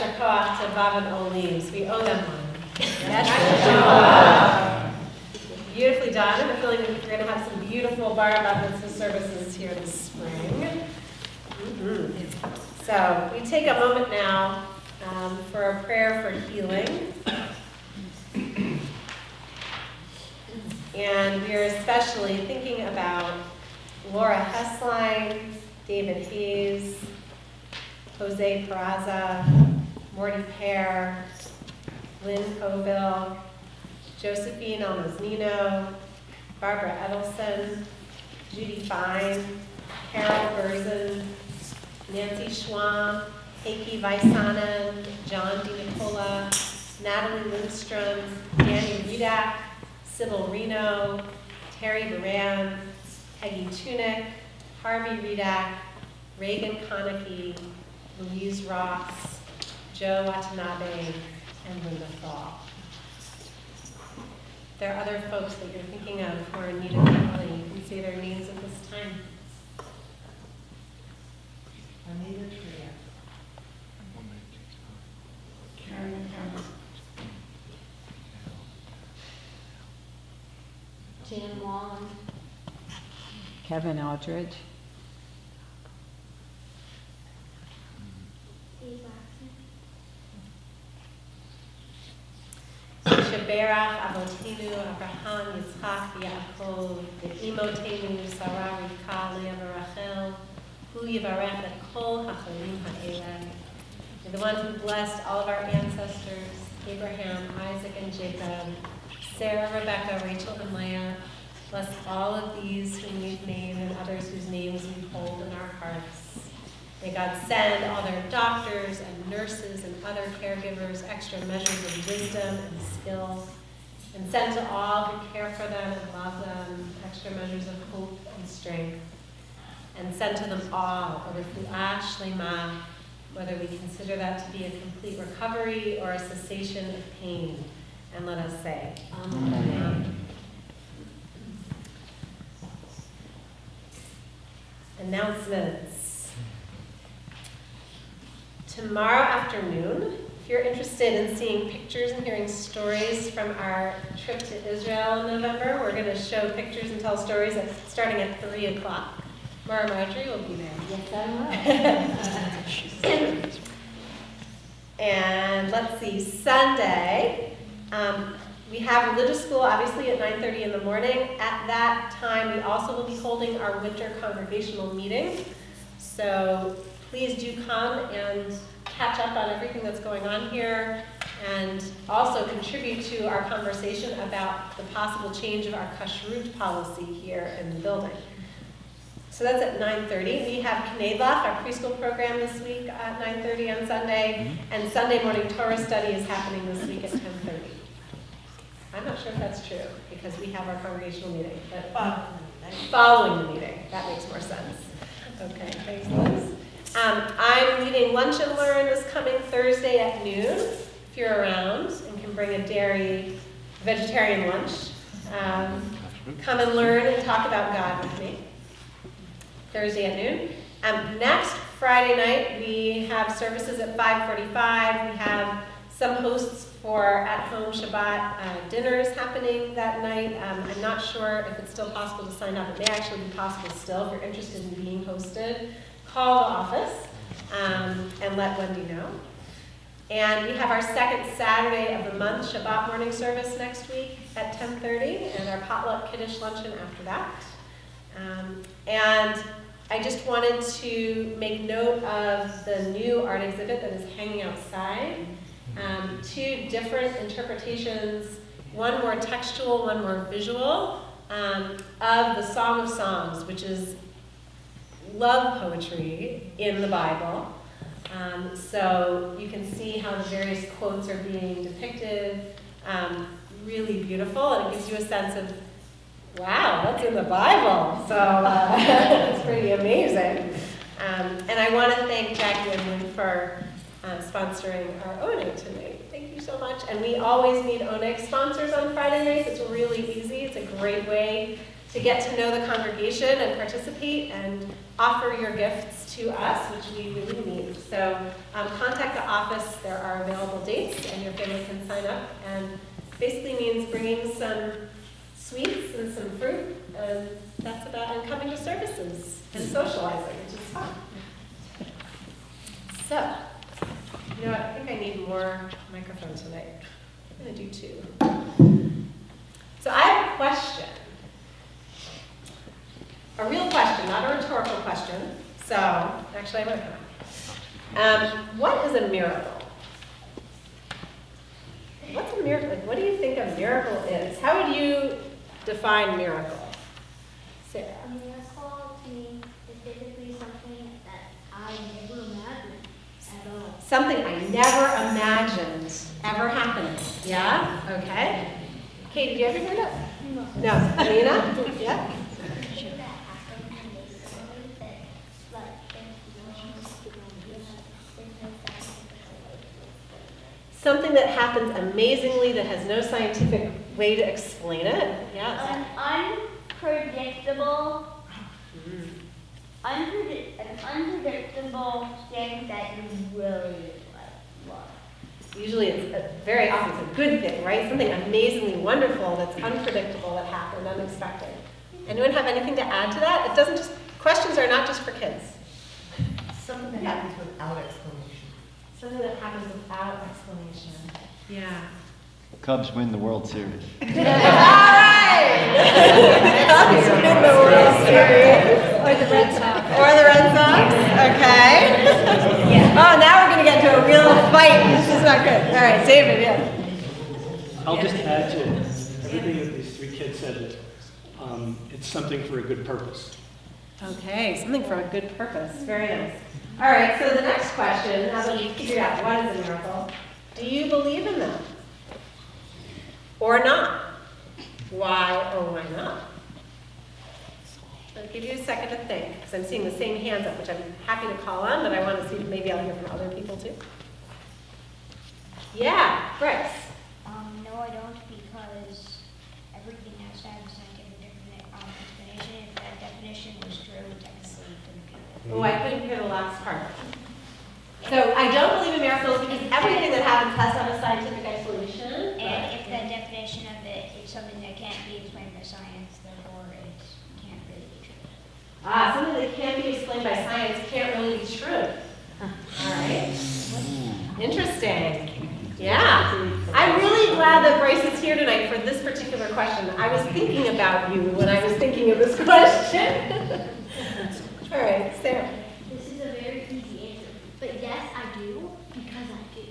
Yasher Koach to Vav and Olims. We owe them one. Beautifully done. I have a feeling we're going to have some beautiful bar mitzvah services here this spring. So we take a moment now for a prayer for healing. And we are especially thinking about Laura Hessline, David Hayes, Jose Peraza, Morty Pear, Lynn Coville, Josephine Almaznino, Barbara Edelson, Judy Fine, Carol Berzin, Nancy Schwam, Heikki Vaisanen, John DiNicola, Natalie Lindstrom, Danny Redak, Sybil Reno, Terry Duran, Peggy Tunick, Harvey Redak, Reagan Konecki, Louise Ross, Joe Watanabe, and Linda Thaw. There are other folks that you're thinking of who are in need of healing. You can say their names at this time. Anita Tria. Karen Thomas. Jan Wong. Kevin Aldridge. Shaberach, Avotenu, Abraham, Yitzchak, Yaakov, Imotenu, Sarah, Rivka, Leah, Rachel, Hu Yivarech, et Kol HaCholim HaEleh. You're the one who blessed all of our ancestors, Abraham, Isaac, and Jacob, Sarah, Rebecca, Rachel, and Leah. Bless all of these whom we've named and others whose names we hold in our hearts. May God send all their doctors and nurses and other caregivers extra measures of wisdom and skill, and send to all who care for them and love them extra measures of hope and strength, and send to them all a refuah shlema, whether we consider that to be a complete recovery or a cessation of pain. And let us say, Amen. Amen. Announcements. Tomorrow afternoon, if you're interested in seeing pictures and hearing stories from our trip to Israel in November, we're going to show pictures and tell stories starting at 3 o'clock. Mara Marjorie will be there. Yes, I will. And let's see, Sunday, we have religious school, obviously, at 9:30 in the morning. At that time, we also will be holding our winter congregational meeting. So please do come and catch up on everything that's going on here, and also contribute to our conversation about the possible change of our kashrut policy here in the building. So that's at 9:30. We have K'nai Lach, our preschool program this week at 9:30 on Sunday, and Sunday morning Torah study is happening this week at 10:30. I'm not sure if that's true, because we have our congregational meeting, but following the meeting, that makes more sense. Okay, thanks, Liz. I'm leading Lunch and Learn this coming Thursday at noon, if you're around and can bring a dairy vegetarian lunch. Come and learn and talk about God with me. Thursday at noon. Next Friday night, we have services at 5:45. We have some hosts for at-home Shabbat dinners happening that night. I'm not sure if it's still possible to sign up. It may actually be possible still. If you're interested in being hosted, call the office and let Wendy know. And we have our second Saturday of the month Shabbat morning service next week at 10:30, and our potluck Kiddush luncheon after that. And I just wanted to make note of the new art exhibit that is hanging outside. Two different interpretations, one more textual, one more visual, of the Song of Songs, which is love poetry in the Bible. So you can see how the various quotes are being depicted, really beautiful, and it gives you a sense of, wow, that's in the Bible. So it's pretty amazing. And I want to thank Jackie and Lynn for sponsoring our Oneg tonight. Thank you so much. And we always need Oneg sponsors on Friday nights. It's really easy. It's a great way to get to know the congregation and participate and offer your gifts to us, which we really need. So contact the office. There are available dates, and your family can sign up. And basically means bringing some sweets and some fruit, and that's about, and coming to services and socializing, which is fun. So, you know what, I think I need more microphones tonight. I'm gonna do 2. So I have a question. A real question, not a rhetorical question. So, actually I might have. What is a miracle? What's a miracle? What do you think a miracle is? How would you define miracle? Sarah? A miracle to me is basically something that I never imagined at all. Something I never imagined ever happening. Yeah? Okay. Katie, do you ever hear that? No. Alina? Yeah? Something that happened amazingly that, like, Something that happens amazingly that has no scientific way to explain it. Yeah. an unpredictable, an unpredictable thing that you really love. Usually very often it's a good thing, right? Something amazingly wonderful that's unpredictable that happened, unexpected. Anyone have anything to add to that? It doesn't just, questions are not just for kids. Something that happens without explanation. Something that happens without explanation. Yeah. Cubs win the World Series. All right! Cubs win the World Series. Or the Red Sox. Or the Red Sox, okay. Oh, now we're gonna get into a real fight. This is not good. All right, David, yeah. I'll just add to everything that these 3 kids said. It's something for a good purpose. Okay, something for a good purpose. Very nice. All right, so the next question, now that we've figured out what is a miracle, do you believe in them? Or not? Why or why not? I'll give you a second to think, because I'm seeing the same hands up, which I'm happy to call on, but I want to see if maybe I'll hear from other people too. Yeah, Bryce. No, I don't, because everything has to have a scientific explanation. If that definition was true, technically it couldn't be. Oh, I couldn't hear the last part. So I don't believe in miracles because everything that happens has to have a scientific explanation. And if that definition of it is something that can't be explained by science, therefore it can't really be true. Something that can't be explained by science can't really be true. All right. Interesting. Yeah. I'm really glad that Bryce is here tonight for this particular question. I was thinking about you when I was thinking of this question. All right, Sarah. This is a very easy answer, but yes, I do because I do.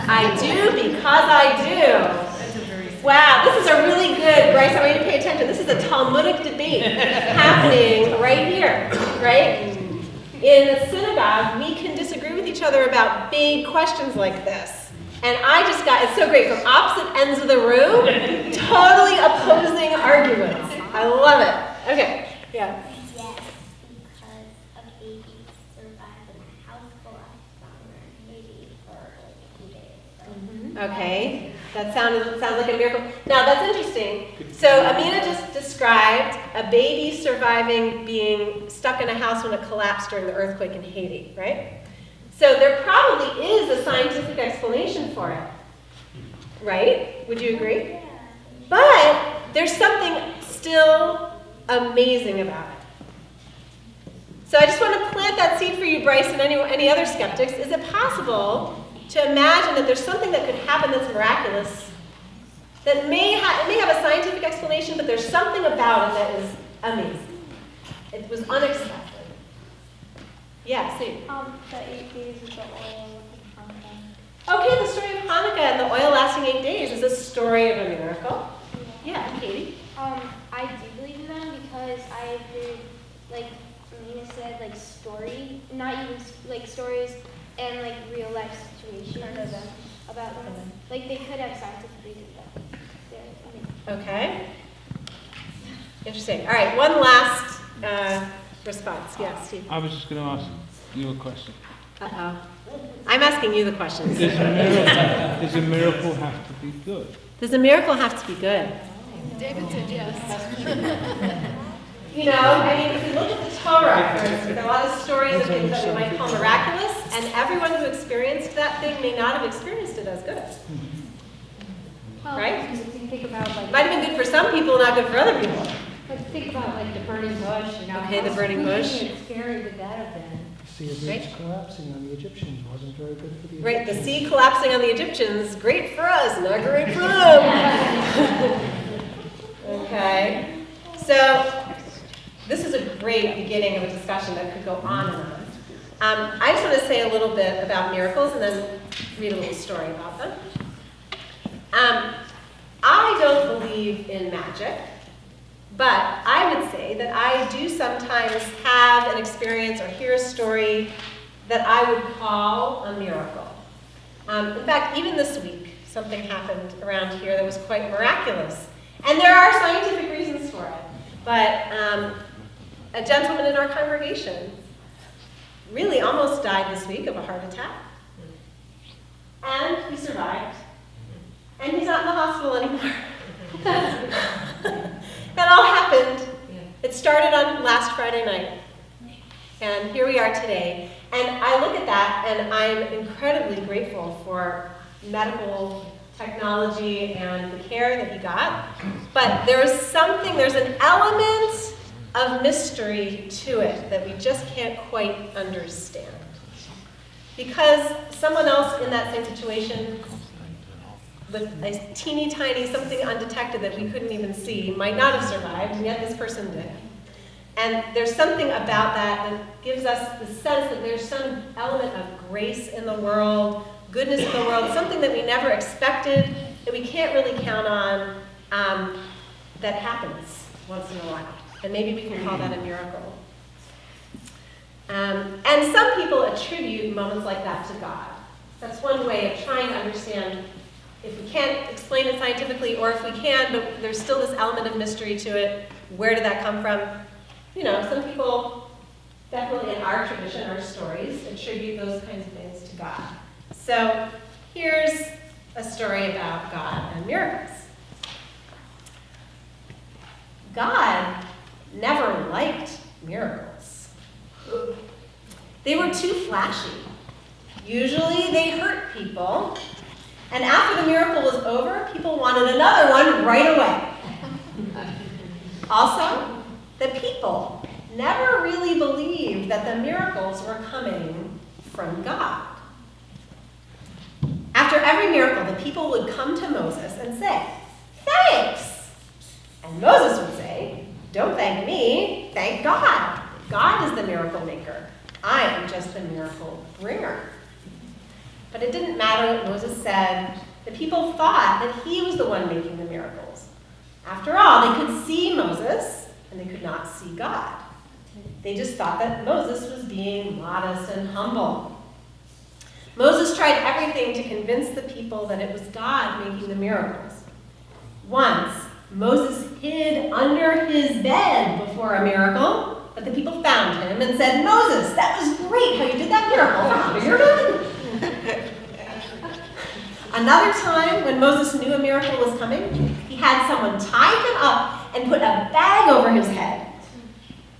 I do because I do. Wow, this is a really good, Bryce, I want you to pay attention. This is a Talmudic debate happening right here, right? In a synagogue, we can disagree with each other about big questions like this. And I just got, it's so great, from opposite ends of the room, totally opposing arguments. I love it. Okay, yeah. Yes, because a baby survived in a house full of summer maybe for like 2 days. So. Okay, that sounds like a miracle. Now that's interesting. So Amina just described a baby surviving being stuck in a house when it collapsed during the earthquake in Haiti, right? So there probably is a scientific explanation for it, right? Would you agree? Yeah. But there's something still amazing about it. So I just want to plant that seed for you, Bryce, and any other skeptics. Is it possible to imagine that there's something that could happen that's miraculous, that may have a scientific explanation, but there's something about it that is amazing? It was unexpected. Yeah, Sue. The 8 days of the oil with the Okay, the story of Hanukkah and the oil lasting 8 days is a story of a miracle. Yeah, Katie. I do believe in them because I've heard, like Amina said, like not even like stories and like real life situations about them. Like they could have scientific reasons, but they're amazing. Okay. Interesting. All right, one last response. Yeah, Steve. I was just going to ask you a question. Uh-oh. I'm asking you the questions. Does a miracle have to be good? Does a miracle have to be good? David said yes. You know, I mean, if you look at the Torah, for instance, there are a lot of stories of things that we might call miraculous, and everyone who experienced that thing may not have experienced it as good. Well, Right? because if you think about like, Might have been good for some people, not good for other people. but think about like the burning bush, you know. Okay, the how burning spooky bush. and scary would that have been? Sea of Reeds collapsing on the Egyptians wasn't very good for the Right, the Egyptians. sea collapsing on the Egyptians, great for us, not great for them. Okay, so this is a great beginning of a discussion that could go on and on. I just want to say a little bit about miracles and then read a little story about them. I don't believe in magic, but I would say that I do sometimes have an experience or hear a story that I would call a miracle. In fact, even this week, something happened around here that was quite miraculous. And there are scientific reasons for it. But a gentleman in our congregation really almost died this week of a heart attack. And he survived. And he's not in the hospital anymore. That all happened. It started on last Friday night. And here we are today. And I look at that and I'm incredibly grateful for medical technology and the care that he got. But there's an element of mystery to it that we just can't quite understand. Because someone else in that same situation with a teeny tiny something undetected that we couldn't even see might not have survived, and yet this person did. And there's something about that that gives us the sense that there's some element of grace in the world, goodness in the world, something that we never expected, that we can't really count on, that happens once in a while. And maybe we can call that a miracle. And some people attribute moments like that to God. That's one way of trying to understand if we can't explain it scientifically, or if we can, but there's still this element of mystery to it. Where did that come from? You know, some people, definitely in our tradition, our stories, attribute those kinds of things to God. So here's a story about God and miracles. God never liked miracles. They were too flashy. Usually they hurt people, and after the miracle was over, people wanted another one right away. Also, the people never really believed that the miracles were coming from God. After every miracle, the people would come to Moses and say, "Thanks." And Moses would say, "Don't thank me, thank God. God is the miracle maker. I am just the miracle bringer." But it didn't matter what Moses said. The people thought that he was the one making the miracles. After all, they could see Moses, and they could not see God. They just thought that Moses was being modest and humble. Moses tried everything to convince the people that it was God making the miracles. Once, Moses hid under his bed before a miracle, but the people found him and said, "Moses, that was great how you did that miracle from under your bed." Another time, when Moses knew a miracle was coming, he had someone tie him up and put a bag over his head.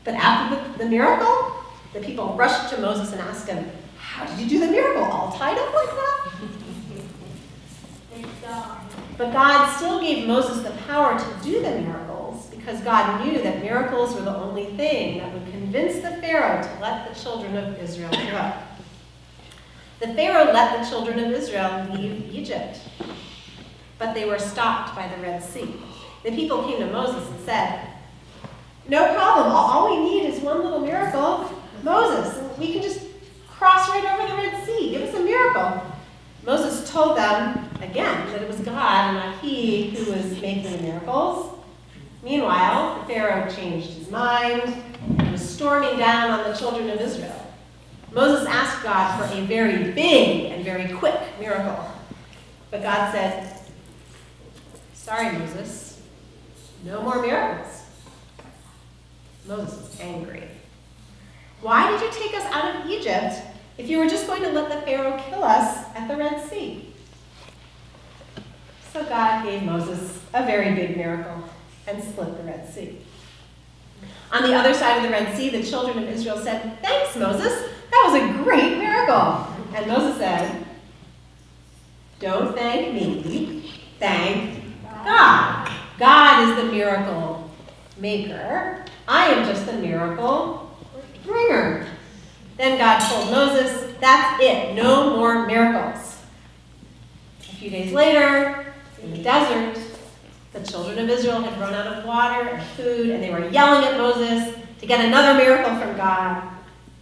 But after the miracle, the people rushed to Moses and asked him, "How did you do the miracle, all tied up like that?" But God still gave Moses the power to do the miracles because God knew that miracles were the only thing that would convince the Pharaoh to let the children of Israel go. The Pharaoh let the children of Israel leave Egypt, but they were stopped by the Red Sea. The people came to Moses and said, "No problem, all we need is one little miracle. Moses, we can just cross right over the Red Sea. Give us a miracle." Moses told them, again, that it was God and not he who was making the miracles. Meanwhile, the Pharaoh changed his mind and was storming down on the children of Israel. Moses asked God for a very big and very quick miracle. But God said, "Sorry, Moses, no more miracles." Moses was angry. "Why did you take us out of Egypt if you were just going to let the Pharaoh kill us at the Red Sea?" So God gave Moses a very big miracle. and split the Red Sea. On the other side of the Red Sea, the children of Israel said, "Thanks, Moses. That was a great miracle." And Moses said, "Don't thank me. Thank God. God is the miracle maker. I am just the miracle bringer." Then God told Moses, "That's it. No more miracles." A few days later, in the desert, the children of Israel had run out of water and food, and they were yelling at Moses to get another miracle from God.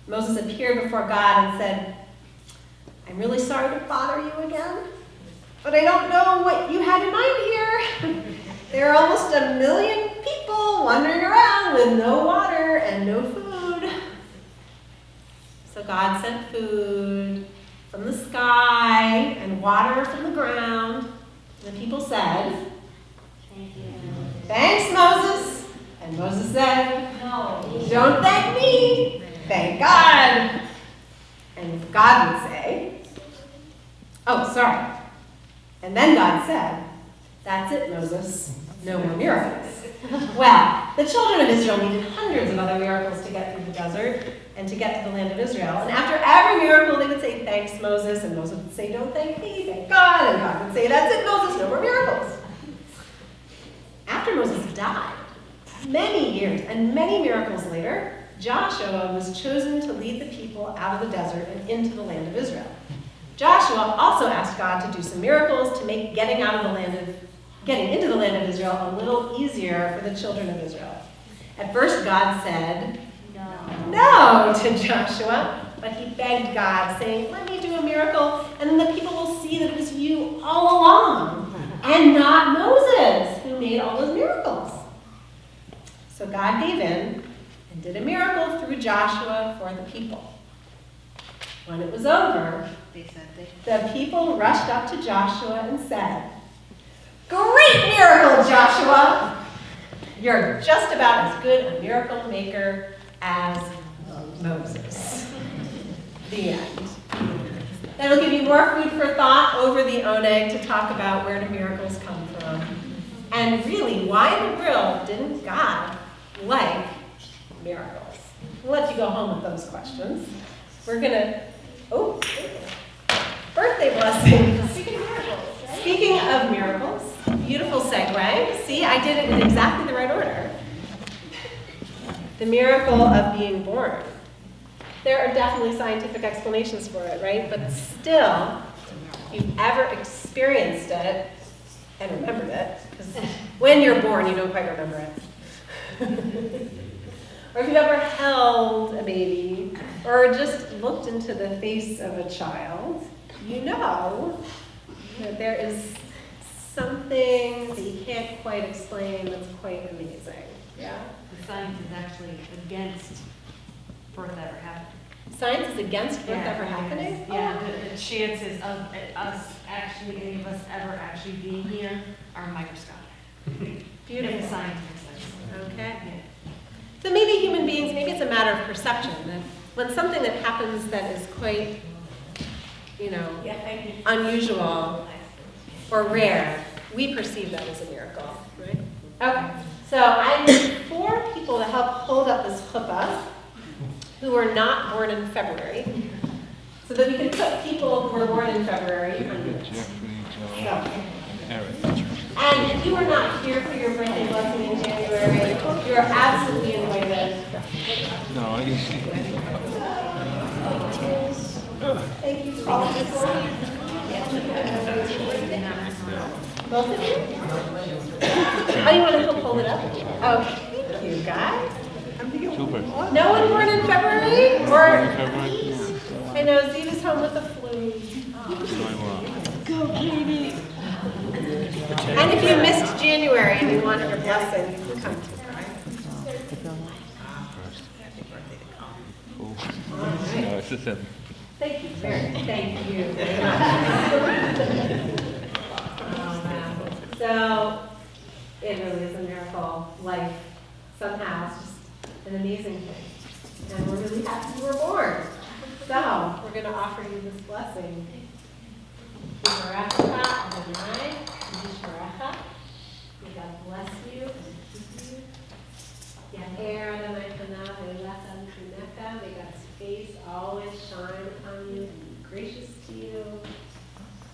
Moses appeared before God and said, "I'm really sorry to bother you again, but I don't know what you had in mind here. There are almost 1 million people wandering around with no water and no food." So God sent food from the sky and water from the ground. And the people said, "Thanks, Moses." And Moses said, "No, don't thank me. Thank God." And God would say, "Oh, sorry." And then God said, "That's it, Moses. No more miracles." Well, the children of Israel needed hundreds of other miracles to get through the desert and to get to the land of Israel. And after every miracle, they would say, "Thanks, Moses." And Moses would say, "Don't thank me, thank God." And God would say, "That's it, Moses. No more miracles." After Moses died, many years and many miracles later, Joshua was chosen to lead the people out of the desert and into the land of Israel. Joshua also asked God to do some miracles to make getting into the land of Israel a little easier for the children of Israel. At first, God said no to Joshua, but he begged God, saying, "Let me do a miracle, and then the people will see that it was you all along, and not Moses, who made all those miracles." So God gave in and did a miracle through Joshua for the people. When it was over, the people rushed up to Joshua and said, "Great miracle, Joshua! You're just about as good a miracle maker as Moses." The end. That'll give you more food for thought over the oneg to talk about where do miracles come from. And really, why in the world didn't God like miracles? We'll let you go home with those questions. We're gonna, birthday blessings. Speaking of miracles, beautiful segue. See, I did it in exactly the right order. The miracle of being born. There are definitely scientific explanations for it, right? But still, if you've ever experienced it and remembered it, because when you're born, you don't quite remember it. Or if you've ever held a baby, or just looked into the face of a child, you know that there is something that you can't quite explain that's quite amazing. Yeah? The science is actually against birth ever happening. Science is against birth ever happening? Yeah, the chances of any of us ever actually being here are microscopic. Beautiful. In scientific sense. Okay. So maybe human beings, maybe it's a matter of perception. That when something that happens that is quite, unusual or rare, we perceive that as a miracle, right? Okay. So I need 4 people to help hold up this chuppah who were not born in February, so that we can put people who were born in February on this. So. And if you were not here for your birthday blessing in January, you are absolutely invited. No, I usually. Thank you for all of this. Both of you? Oh, you want to help hold it up? Oh, thank you, guys. Super. No one born in February? Or February? I know Zeve is home with the flu. Go, Katie. And if you missed January and you wanted a blessing, you can come to No, it's just him. Thank you very much. So, it really is a miracle. Life, somehow, it's just an amazing thing. And we're really happy you were born. So, we're going to offer you this blessing. May God bless you.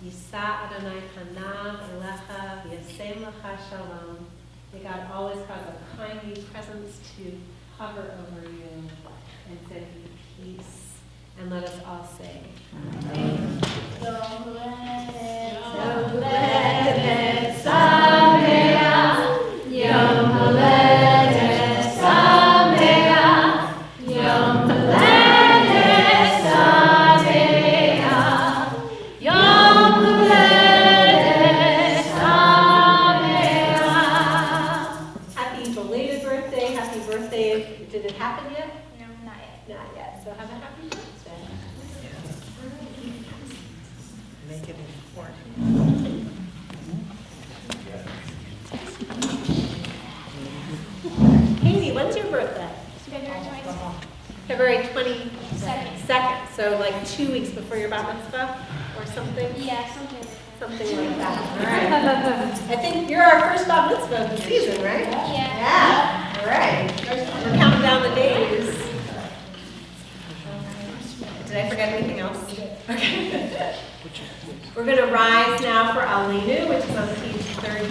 Yisa Adonai panav elecha v'yasem lecha shalom. May God always cause a kindly presence to hover over you and send you peace. And let us all say, Amen. Yom Haledet Sameach, Yom Haledet Sameach, Yom Haledet Sameach, Yom Haledet Sameach. Happy belated birthday, happy birthday. Did it happen yet? No, not yet. Not yet, so have a happy birthday. Make it important. Katie, when's your birthday? February 22nd. February 22nd, so like 2 weeks before your bat mitzvah or something? Yeah, something like that. Something like that, all right. I think you're our first bat mitzvah of the season, right? Yeah. Yeah, all right. We're counting down the days. Did I forget anything else? Okay. We're going to rise now for Aleinu, which is on page 30.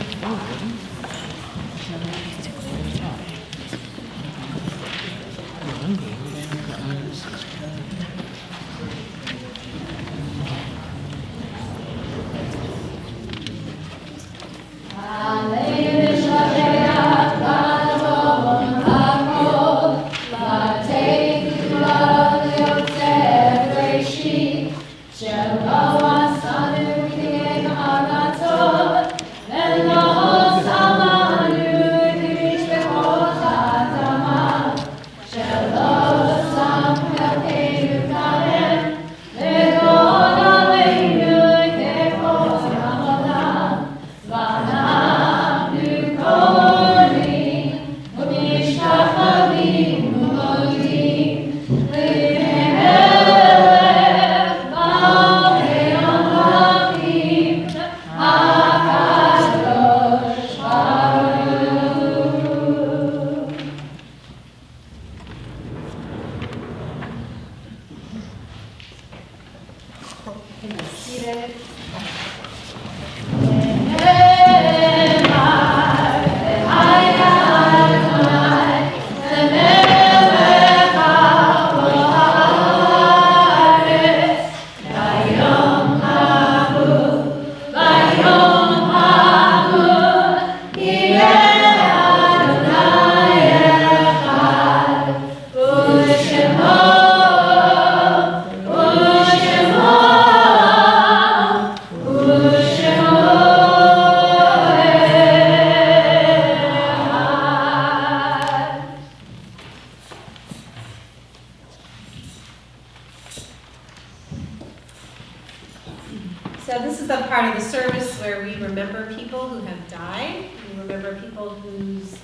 So this is the part of the service where we remember people who have died. We remember people whose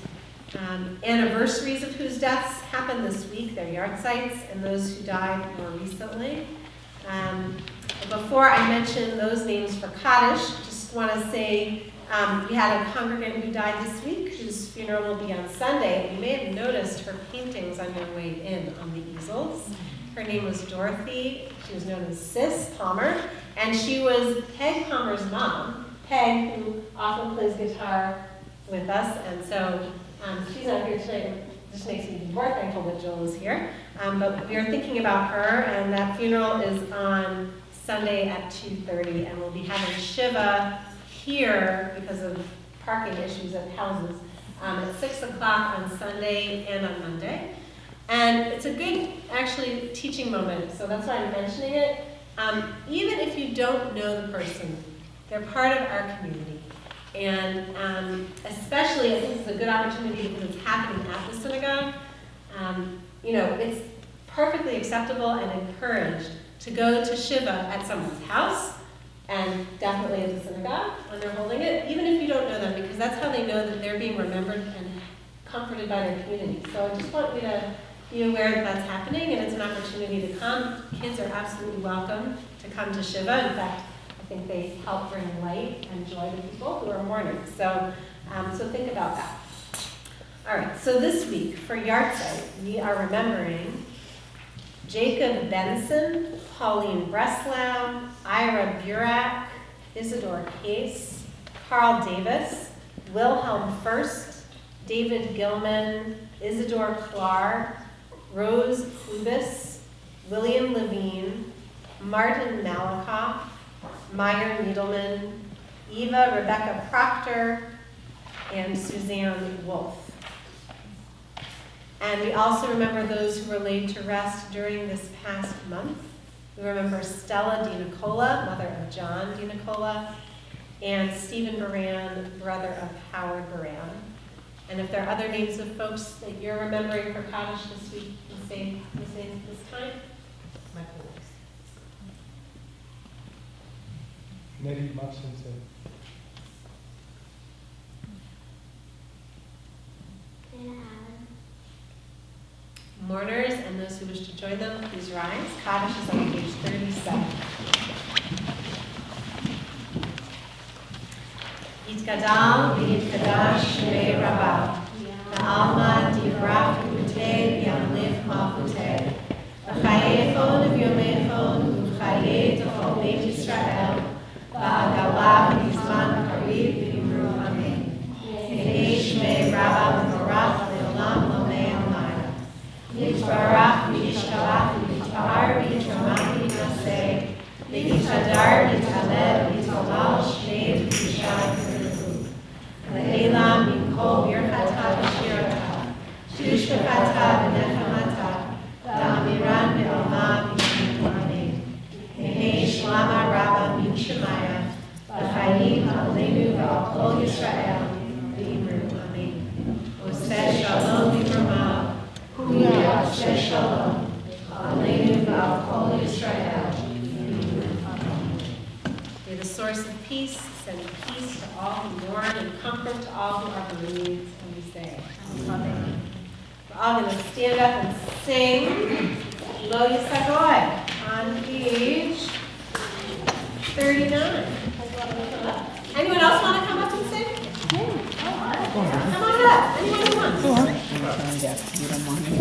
anniversaries of whose deaths happened this week, their yard sites, and those who died more recently. Before I mention those names for Kaddish, just want to say we had a congregant who died this week, whose funeral will be on Sunday. You may have noticed her paintings on your way in on the easels. Her name was Dorothy. She was known as Sis Palmer, and she was Peg Palmer's mom, Peg, who often plays guitar with us, and so she's not here today. It just makes me more thankful that Joel is here. But we are thinking about her, and that funeral is on Sunday at 2:30, and we'll be having Shiva here because of parking issues at houses at 6 o'clock on Sunday and on Monday. And it's a good, actually, teaching moment, so that's why I'm mentioning it. Even if you don't know the person, they're part of our community. And especially, I think it's a good opportunity because it's happening at the synagogue. It's perfectly acceptable and encouraged to go to Shiva at someone's house, and definitely at the synagogue when they're holding it, even if you don't know them, because that's how they know that they're being remembered and comforted by their community. So I just want you to be aware that that's happening, and it's an opportunity to come. Kids are absolutely welcome to come to Shiva. In fact, I think they help bring light and joy to people who are mourning. So think about that. All right, so this week for Yartzeit, we are remembering Jacob Benson, Pauline Breslau, Ira Burak, Isidore Case, Carl Davis, Wilhelm First, David Gilman, Isidore Clark, Rose Klubis, William Levine, Martin Malakoff, Meyer Needleman, Eva Rebecca Proctor, and Suzanne Wolf. And we also remember those who were laid to rest during this past month. We remember Stella DiNicola, mother of John DiNicola, and Stephen Baran, brother of Howard Baran. And if there are other names of folks that you're remembering for Kaddish this week, you say this time. Michael Weiss. Nettie Matsensen. Mourners and those who wish to join them, please rise. Kaddish is on page 37. Yitkadal v'yitkadash shmei Rabbi, Alma divrach utei v'yamlech malchutei, v'chayechon v'yomechon v'chayei tochol beit Yisrael, v'agala v'yizman karib v'yimru amen. Yehei shmei Rabbi v'vorach le'olam lomei amayim. Yitbarach v'yishkalach v'yitar v'yitramach v'yinaseh, v'yitadar v'yitaleh v'yitolal shmei v'yishai Le'elam yimkol birchata v'shirata, tushbechata v'nechamata, v'amiran v'alma v'yimim amen. Yehei shlama rabba v'yishemaya, v'chayim aleinu v'al kol Yisrael, v'yimru amen. Oseh shalom v'yimrama, huya oseh shalom, aleinu v'al kol Yisrael, v'yimru amen. May the source of peace send peace to all who mourn and comfort to all who are bereaved. And we say, Amen. We're all going to stand up and sing Lo Yisagoi on page 39. Anyone else want to come up and sing? Come on up. Anyone who wants. You don't want me.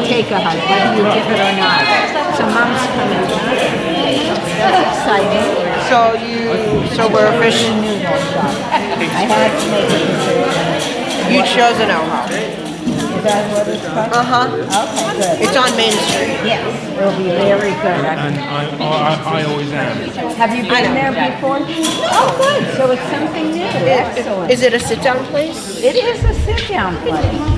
Take a hug, whether you give it or not. So mom's coming. That's exciting. So we're official. I had to make a decision. You chose an Oho. Is that what it's called? Uh-huh. Okay, good. It's on Main Street. Yes, it'll be very good. And I always am. Have you been there before? Oh, good. So it's something new. Excellent. Is it a sit-down place? It is a sit-down place.